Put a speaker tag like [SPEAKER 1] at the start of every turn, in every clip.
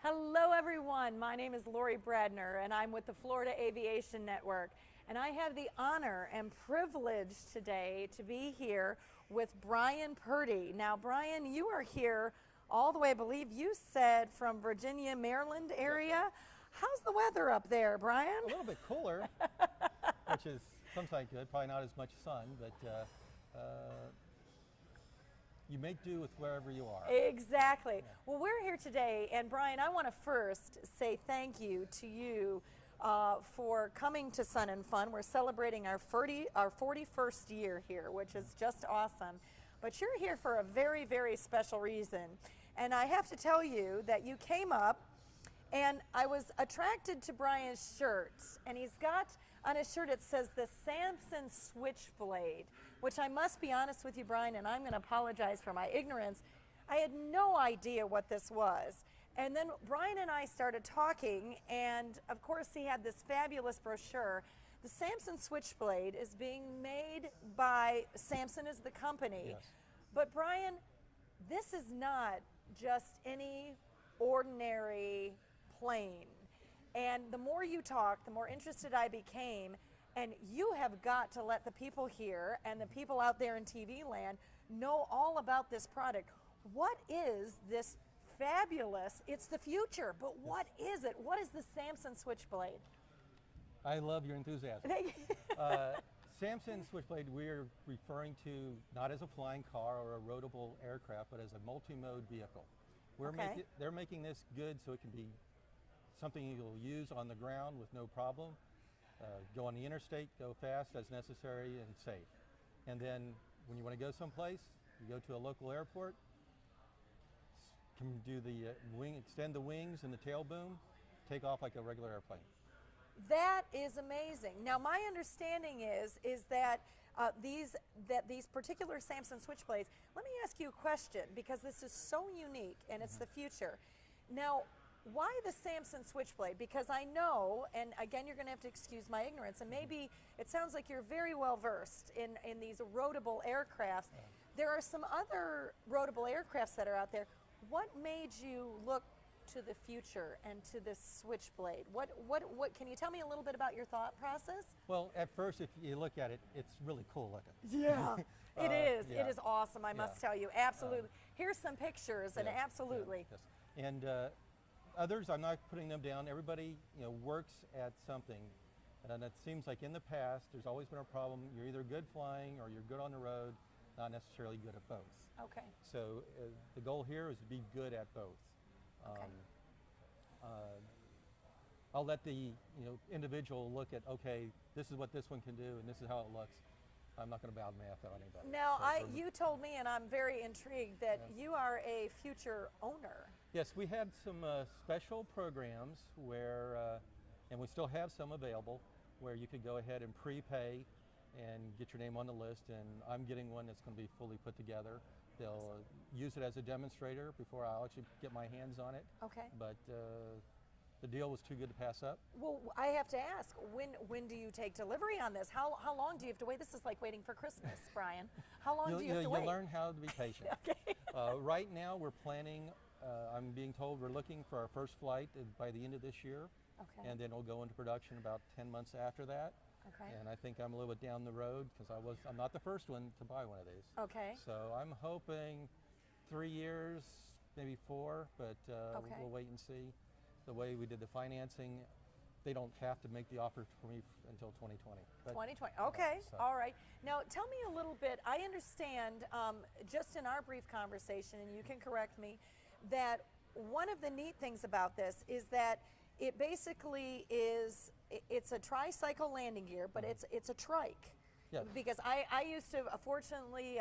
[SPEAKER 1] Hello everyone, my name is Lori Bradner and I'm with the Florida Aviation Network, and I have the honor and privilege today to be here with Brian Purdy. Now Brian, you are here all the way, I believe you said, from Virginia, Maryland area. How's the weather up there, Brian?
[SPEAKER 2] A little bit cooler, which is sometimes good, probably not as much sun, but you make do with wherever you are.
[SPEAKER 1] Exactly. Yeah. Well, we're here today, and Brian, I want to first say thank you to you for coming to Sun and Fun. We're celebrating our 41st year here, which is just awesome. But you're here for a very, very special reason. And I have to tell you that you came up, and I was attracted to Brian's shirt, and he's got on his shirt, it says the Samson Switchblade, which I must be honest with you, Brian, and I'm going to apologize for my ignorance. I had no idea what this was. And then Brian and I started talking, and of course he had this fabulous brochure. The Samson Switchblade is being made by Samson is the company.
[SPEAKER 2] Yes.
[SPEAKER 1] But Brian, this is not just any ordinary plane. And the more you talk, the more interested I became. And you have got to let the people here and the people out there in TV land know all about this product. What is this fabulous, it's the future, but what is it? What is the Samson Switchblade?
[SPEAKER 2] I love your enthusiasm. Samson Switchblade, we're referring to not as a flying car or a roadable aircraft, but as a multi-mode vehicle. They're making this good so it can be something you'll use on the ground with no problem, go on the interstate, go fast as necessary and safe. And then when you want to go someplace, you go to a local airport, can do the extend the wings and the tail boom, take off like a regular airplane.
[SPEAKER 1] That is amazing. Now my understanding is that these particular Samson Switchblades, let me ask you a question, because this is so unique and it's the future. Now, why the Samson Switchblade? Because I know, and again, you're going to have to excuse my ignorance, and maybe it sounds like you're very well versed in these roadable aircrafts. There are some other roadable aircrafts that are out there. What made you look to the future and to this Switchblade? What can you tell me a little bit about your thought process?
[SPEAKER 2] Well, at first, if you look at it, it's really cool looking.
[SPEAKER 1] Yeah, it is.
[SPEAKER 2] Yeah.
[SPEAKER 1] It is awesome, I must tell you. Absolutely. Here's some pictures, and absolutely.
[SPEAKER 2] Yes. And others, I'm not putting them down. Everybody, works at something, and it seems like in the past, there's always been a problem. You're either good flying or you're good on the road, not necessarily good at both.
[SPEAKER 1] Okay.
[SPEAKER 2] So the goal here is to be good at both.
[SPEAKER 1] Okay.
[SPEAKER 2] I'll let the individual look at, okay, this is what this one can do, and this is how it looks. I'm not going to bad math on anybody.
[SPEAKER 1] Now, you told me, and I'm very intrigued, that you are a future owner.
[SPEAKER 2] Yes, we had some special programs where, and we still have some available, where you could go ahead and prepay and get your name on the list, and I'm getting one that's going to be fully put together. They'll use it as a demonstrator before I'll actually get my hands on it.
[SPEAKER 1] Okay.
[SPEAKER 2] But the deal was too good to pass up.
[SPEAKER 1] Well, I have to ask, when do you take delivery on this? How long do you have to wait? This is like waiting for Christmas, Brian. How long do you have to wait?
[SPEAKER 2] You'll learn how to be patient.
[SPEAKER 1] Okay.
[SPEAKER 2] Right now we're planning, I'm being told we're looking for our first flight by the end of this year.
[SPEAKER 1] Okay.
[SPEAKER 2] And then it'll go into production about 10 months after that.
[SPEAKER 1] Okay.
[SPEAKER 2] And I think I'm a little bit down the road because I'm not the first one to buy one of these.
[SPEAKER 1] Okay.
[SPEAKER 2] So I'm hoping 3 years, maybe 4, but we'll wait and see. The way we did the financing, they don't have to make the offer for me until 2020.
[SPEAKER 1] 2020, okay, all right. Now tell me a little bit, I understand just in our brief conversation, and you can correct me, that one of the neat things about this is that it basically is, it's a tricycle landing gear, but it's a trike.
[SPEAKER 2] Yeah.
[SPEAKER 1] Because I used to, fortunately,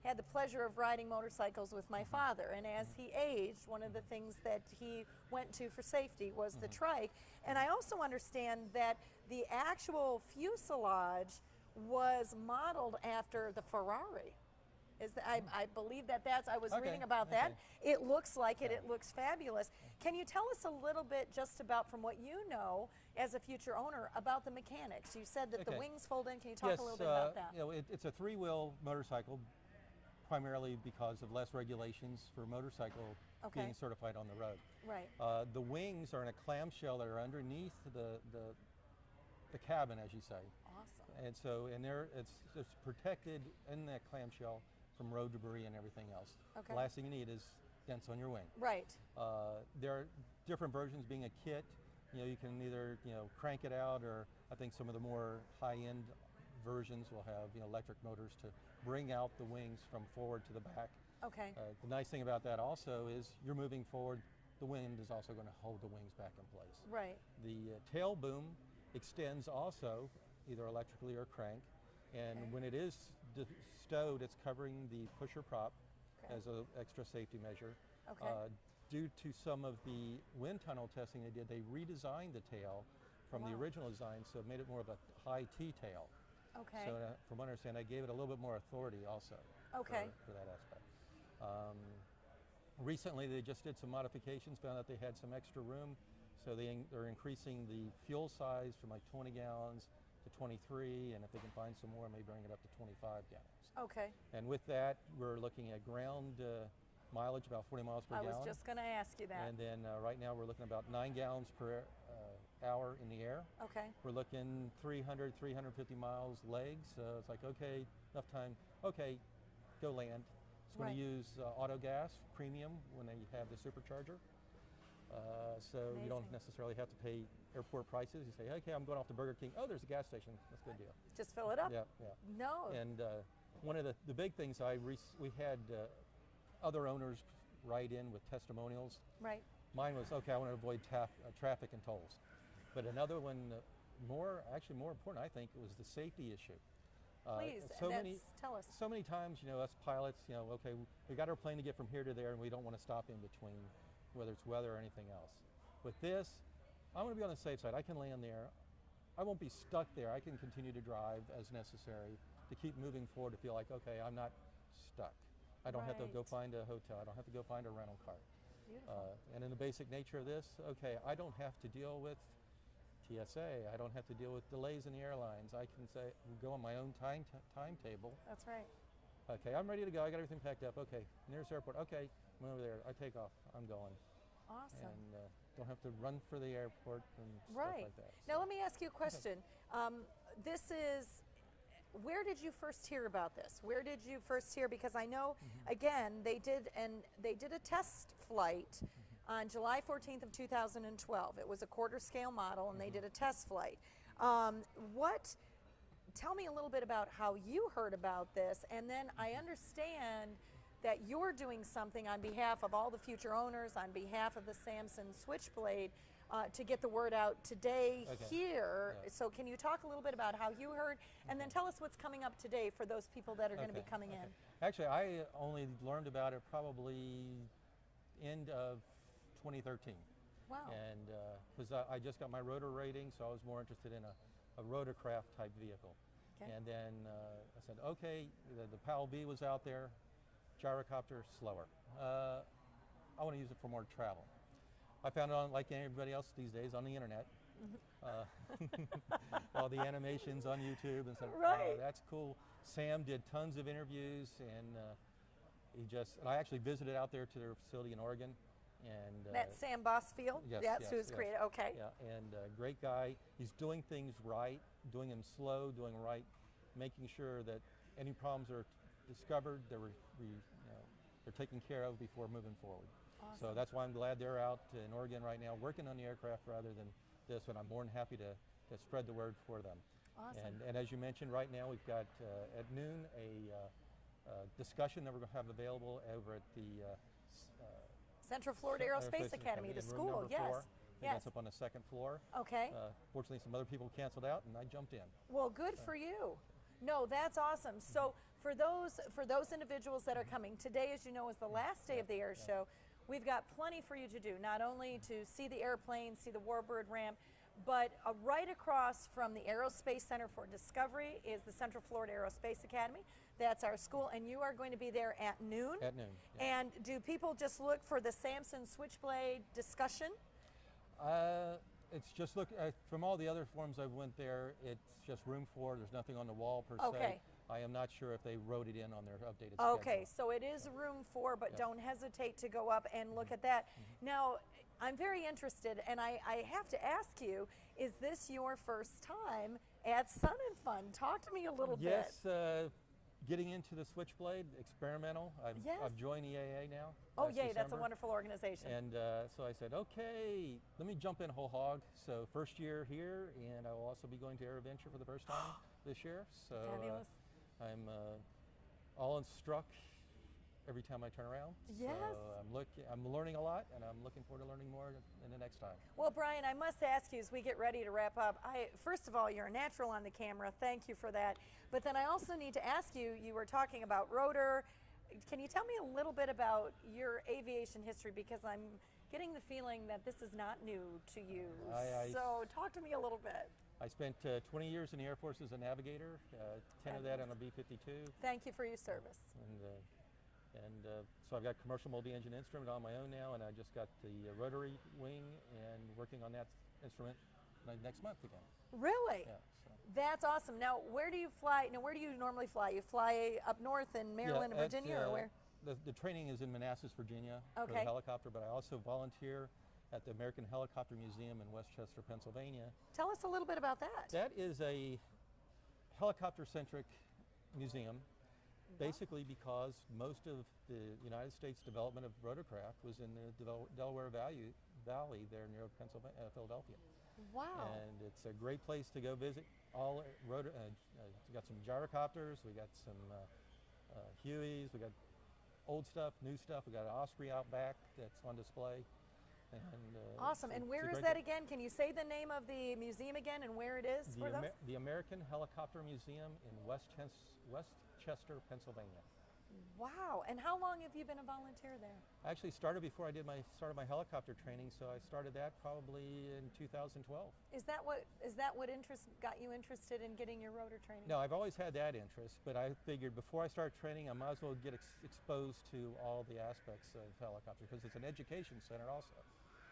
[SPEAKER 1] had the pleasure of riding motorcycles with my father, and as he aged, one of the things that he went to for safety was the trike. And I also understand that the actual fuselage was modeled after the Ferrari. I believe that's, I was reading about that. It looks like it, it looks fabulous. Can you tell us a little bit just about, from what you know as a future owner, about the mechanics? You said that the wings fold in. Can you talk a little bit about that?
[SPEAKER 2] It's a 3-wheel motorcycle, primarily because of less regulations for motorcycle being certified on the road.
[SPEAKER 1] Right.
[SPEAKER 2] The wings are in a clamshell that are underneath the cabin, as you say.
[SPEAKER 1] Awesome.
[SPEAKER 2] And so, it's protected in that clamshell from road debris and everything else.
[SPEAKER 1] Okay.
[SPEAKER 2] The last thing you need is dents on your wing.
[SPEAKER 1] Right.
[SPEAKER 2] There are different versions being a kit. You can either crank it out, or I think some of the more high-end versions will have electric motors to bring out the wings from forward to the back.
[SPEAKER 1] Okay.
[SPEAKER 2] The nice thing about that also is you're moving forward. The wind is also going to hold the wings back in place.
[SPEAKER 1] Right.
[SPEAKER 2] The tail boom extends also, either electrically or crank, and when it is stowed, it's covering the pusher prop as an extra safety measure.
[SPEAKER 1] Okay.
[SPEAKER 2] Due to some of the wind tunnel testing they did, they redesigned the tail from the original design, so it made it more of a high T-tail.
[SPEAKER 1] Okay.
[SPEAKER 2] So from what I understand, I gave it a little bit more authority also for that aspect. Recently, they just did some modifications, found that they had some extra room, so they're increasing the fuel size from like 20 gallons to 23, and if they can find some more, maybe bring it up to 25 gallons.
[SPEAKER 1] Okay.
[SPEAKER 2] And with that, we're looking at ground mileage, about 40 miles per gallon.
[SPEAKER 1] I was just going to ask you that.
[SPEAKER 2] And then right now, we're looking at about 9 gallons per hour in the air.
[SPEAKER 1] Okay.
[SPEAKER 2] We're looking 300, 350 miles legs. So it's like, okay, enough time. Okay, go land. It's going to use auto gas premium when they have the supercharger. So you don't necessarily have to pay airport prices. You say, okay, I'm going off to Burger King. Oh, there's a gas station. That's a good deal.
[SPEAKER 1] Just fill it up?
[SPEAKER 2] Yeah, yeah.
[SPEAKER 1] No.
[SPEAKER 2] And one of the big things we had other owners write in with testimonials.
[SPEAKER 1] Right.
[SPEAKER 2] Mine was, okay, I want to avoid traffic and tolls. But another one, more important, I think, was the safety issue.
[SPEAKER 1] Please, tell us.
[SPEAKER 2] So many times, us pilots, okay, we got our plane to get from here to there, and we don't want to stop in between, whether it's weather or anything else. With this, I want to be on the safe side. I can land there. I won't be stuck there. I can continue to drive as necessary to keep moving forward, to feel like, okay, I'm not stuck. I don't have to go find a hotel. I don't have to go find a rental car. And in the basic nature of this, okay, I don't have to deal with TSA. I don't have to deal with delays in the airlines. I can go on my own timetable.
[SPEAKER 1] That's right.
[SPEAKER 2] Okay, I'm ready to go. I got everything packed up. Okay, nearest airport. Okay, I'm over there. I take off. I'm going.
[SPEAKER 1] Awesome.
[SPEAKER 2] And don't have to run for the airport and stuff like that.
[SPEAKER 1] Now let me ask you a question. Where did you first hear about this? Where did you first hear? Because I know, again, they did a test flight on July 14th of 2012. It was a quarter scale model, and they did a test flight. Tell me a little bit about how you heard about this, and then I understand that you're doing something on behalf of all the future owners, on behalf of the Samson Switchblade, to get the word out today here. Yeah. So can you talk a little bit about how you heard, and then tell us what's coming up today for those people that are going to be coming in.
[SPEAKER 2] Actually, I only learned about it probably end of 2013.
[SPEAKER 1] Wow.
[SPEAKER 2] And because I just got my rotor rating, so I was more interested in a rotorcraft type vehicle. Okay. And then I said, okay, the PAL B was out there, gyrocopter, slower. I want to use it for more travel. I found it on, like everybody else these days, on the internet. All the animations on YouTube, and said, oh, that's cool. Sam did tons of interviews, and I actually visited out there to their facility in Oregon. And
[SPEAKER 1] that's Sam Bossfield?
[SPEAKER 2] Yes,
[SPEAKER 1] that's who's created, okay.
[SPEAKER 2] Yeah, and great guy. He's doing things right, doing them slow, doing right, making sure that any problems are discovered, they're taken care of before moving forward. Awesome. So that's why I'm glad they're out in Oregon right now working on the aircraft rather than this, and I'm more than happy to spread the word for them.
[SPEAKER 1] Awesome.
[SPEAKER 2] And as you mentioned, right now we've got at noon a discussion that we're going to have available over at the
[SPEAKER 1] Central Florida Aerospace Academy, the school, yes.
[SPEAKER 2] Yes. That's up on the second floor.
[SPEAKER 1] Okay.
[SPEAKER 2] Fortunately, some other people canceled out, and I jumped in.
[SPEAKER 1] Well, good for you. No, that's awesome. So for those individuals that are coming, today, as you know, is the last day of the air show. We've got plenty for you to do, not only to see the airplane, see the Warbird ramp, but right across from the Aerospace Center for Discovery is the Central Florida Aerospace Academy. That's our school, and you are going to be there at noon.
[SPEAKER 2] At noon, yeah.
[SPEAKER 1] And do people just look for the Samson Switchblade discussion?
[SPEAKER 2] It's just from all the other forums I've went there, it's just room 4. There's nothing on the wall per se. I am not sure if they wrote it in on their updated
[SPEAKER 1] Okay,
[SPEAKER 2] schedule.
[SPEAKER 1] so it is room 4, but
[SPEAKER 2] Yeah.
[SPEAKER 1] don't hesitate to go up and look at that. Now, I'm very interested, and I have to ask you, is this your first time at Sun and Fun? Talk to me a little
[SPEAKER 2] Yes,
[SPEAKER 1] bit.
[SPEAKER 2] getting into the Switchblade, experimental.
[SPEAKER 1] Yes.
[SPEAKER 2] I've joined EAA now.
[SPEAKER 1] Oh,
[SPEAKER 2] last
[SPEAKER 1] yay, that's a
[SPEAKER 2] December.
[SPEAKER 1] wonderful organization.
[SPEAKER 2] And so I said, okay, let me jump in whole hog. So first year here, and I will also be going to AirVenture for the first time this year. So
[SPEAKER 1] Fabulous.
[SPEAKER 2] I'm all struck every time I turn around.
[SPEAKER 1] Yes.
[SPEAKER 2] So I'm learning a lot, and I'm looking forward to learning more in the next time.
[SPEAKER 1] Well, Brian, I must ask you as we get ready to wrap up, first of all, you're a natural on the camera. Thank you for that. But then I also need to ask you, you were talking about rotor. Can you tell me a little bit about your aviation history? Because I'm getting the feeling that this is not new to you. So talk to me a little bit.
[SPEAKER 2] I spent 20 years in the Air Force as a navigator, 10 of that on a B-52.
[SPEAKER 1] Thank you for your service.
[SPEAKER 2] And so I've got commercial multi-engine instrument on my own now, and I just got the rotary wing and working on that instrument next month again.
[SPEAKER 1] Really?
[SPEAKER 2] Yeah, so.
[SPEAKER 1] That's awesome. Now, where do you fly? Now, where do you normally fly? You fly up north in Maryland and Virginia, or where?
[SPEAKER 2] The training is in Manassas, Virginia, for
[SPEAKER 1] Okay.
[SPEAKER 2] the helicopter, but I also volunteer at the American Helicopter Museum in Westchester, Pennsylvania.
[SPEAKER 1] Tell us a little bit about that.
[SPEAKER 2] That is a helicopter-centric museum, basically because most of the United States development of rotorcraft was in the Delaware Valley there near Philadelphia.
[SPEAKER 1] Wow.
[SPEAKER 2] And it's a great place to go visit. All rotor, we got some gyrocopters, we got some Hueys, we got old stuff, new stuff. We got an Osprey out back that's on display. And,
[SPEAKER 1] awesome. And where is that again? Can you say the name of the museum again and where it is for those?
[SPEAKER 2] The American Helicopter Museum in Westchester, Pennsylvania.
[SPEAKER 1] Wow. And how long have you been a volunteer there?
[SPEAKER 2] I actually started before I started my helicopter training, so I started that probably in 2012.
[SPEAKER 1] Is that what got you interested in getting your rotor training?
[SPEAKER 2] No, I've always had that interest, but I figured before I start training, I might as well get exposed to all the aspects of helicopter because it's an education center also.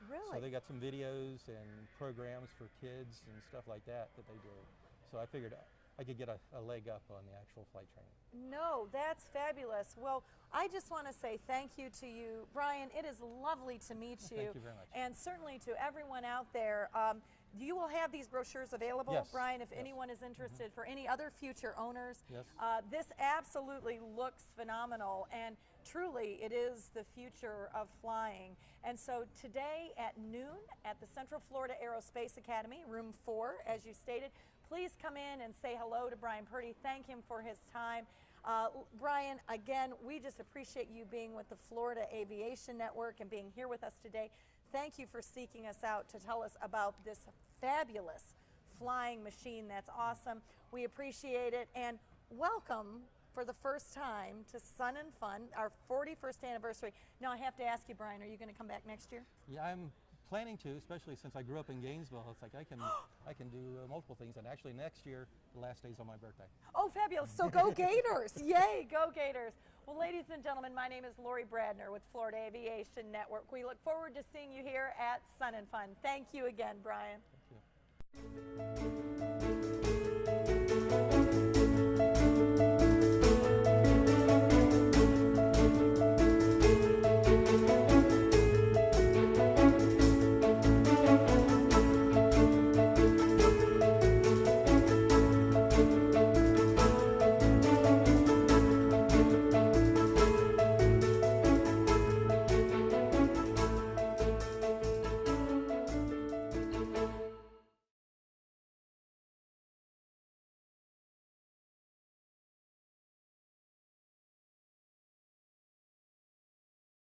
[SPEAKER 1] Really?
[SPEAKER 2] So they got some videos and programs for kids and stuff like that they do. So I figured I could get a leg up on the actual flight training.
[SPEAKER 1] No, that's fabulous. Well, I just want to say thank you to you, Brian. It is lovely to meet you.
[SPEAKER 2] Thank you very much.
[SPEAKER 1] And certainly to everyone out there. You will have these brochures available,
[SPEAKER 2] Yes.
[SPEAKER 1] Brian, if
[SPEAKER 2] Yes.
[SPEAKER 1] anyone is interested. For any other future owners.
[SPEAKER 2] Yes.
[SPEAKER 1] This absolutely looks phenomenal, and truly it is the future of flying. And so today at noon at the Central Florida Aerospace Academy, room 4, as you stated, please come in and say hello to Brian Purdy. Thank him for his time. Brian, again, we just appreciate you being with the Florida Aviation Network and being here with us today. Thank you for seeking us out to tell us about this fabulous flying machine. That's awesome. We appreciate it. And welcome for the first time to Sun and Fun, our 41st anniversary. Now, I have to ask you, Brian, are you going to come back next year?
[SPEAKER 2] Yeah, I'm planning to, especially since I grew up in Gainesville. It's like I can do multiple things. And actually next year, the last day's on my birthday.
[SPEAKER 1] Oh, fabulous. So go Gators. Yay, go Gators. Well, ladies and gentlemen, my name is Lori Bradner with Florida Aviation Network. We look forward to seeing you here at Sun and Fun. Thank you again, Brian.
[SPEAKER 2] Thank you.